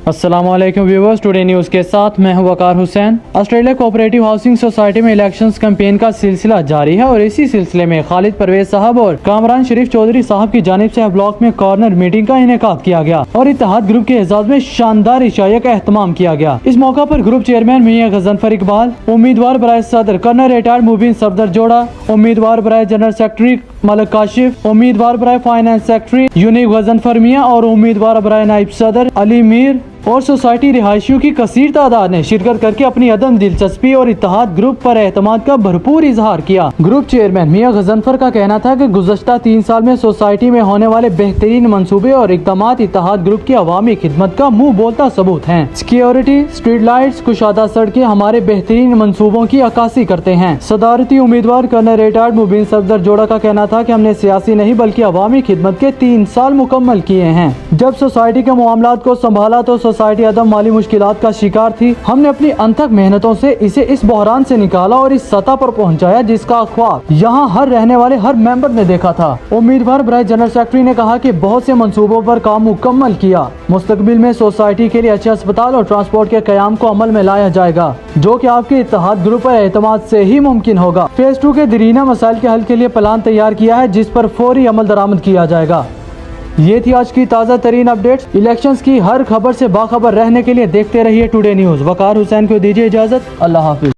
अस्सलाम वालेकुम viewers, today news के साथ मैं हूं Waqar Hussain. Australia cooperative housing society में इलेक्शंस कैंपेन का सिलसिला जारी है और इसी सिलसिले में खालिद परवेज साहब और कामरान शरीफ चौधरी साहब की जानिब से ब्लॉक में कॉर्नर मीटिंग का इनेकाद किया गया और इत्तेहाद ग्रुप के एजाज में शानदार इशाया का एहतमाम किया गया। इस मौका पर ग्रुप चेयरमैन मियां गजनफर इकबाल, उम्मीदवार बराए सदर कर्नल रिटायर्ड मुबीन सफदर जोड़ा, उम्मीदवार बराए जनरल सेक्रेटरी मलिक काशिफ, उम्मीदवार बराए फाइनेंस सेक्रेटरी यूनिक गजनफर मियां और उम्मीदवार बराए नाइब सदर अली मीर और सोसाइटी रिहायशियों की कसीर तादाद ने शिरकत करके अपनी अदम दिलचस्पी और इत्तेहाद ग्रुप पर एतमाद का भरपूर इजहार किया। ग्रुप चेयरमैन मियां गजनफर का कहना था कि गुज़श्ता 3 साल में सोसाइटी में होने वाले बेहतरीन मंसूबे और इक़दामात इत्तेहाद ग्रुप की अवामी खिदमत का मुंह बोलता सबूत हैं। सिक्योरिटी, स्ट्रीट लाइट्स, कुशादा सड़कें हमारे बेहतरीन मंसूबों की अक्कासी करते हैं। सदारती उम्मीदवार कर्नल रिटायर्ड मुबीन सफदर जोड़ा का कहना था कि हमने सियासी नहीं बल्कि अवामी खिदमत के 3 साल मुकम्मल किए हैं। जब सोसाइटी के मामलात को संभाला तो सोसाइटी अदम माली मुश्किलात का शिकार थी। हमने अपनी अनथक मेहनतों से इसे इस बहरान से निकाला और इस सतह पर पहुंचाया जिसका ख्वाब यहाँ हर रहने वाले हर मेंबर ने देखा था। उम्मीदवार बराए जनरल सेक्रेटरी ने कहा कि बहुत से मंसूबों पर काम मुकम्मल किया। मुस्तकबिल में सोसाइटी के लिए अच्छे अस्पताल और ट्रांसपोर्ट के कयाम को अमल में लाया जाएगा जो कि आपके इत्तेहाद ग्रुप पर एतमाद से ही मुमकिन होगा। फेज 2 के दरीना मसाइल के हल के लिए प्लान तैयार किया है जिस पर फौरी अमल दरामद किया जाएगा। ये थी आज की ताज़ा तरीन अपडेट्स। इलेक्शंस की हर खबर से बाखबर रहने के लिए देखते रहिए टुडे न्यूज़। वकार हुसैन को दीजिए इजाज़त। अल्लाह हाफिज।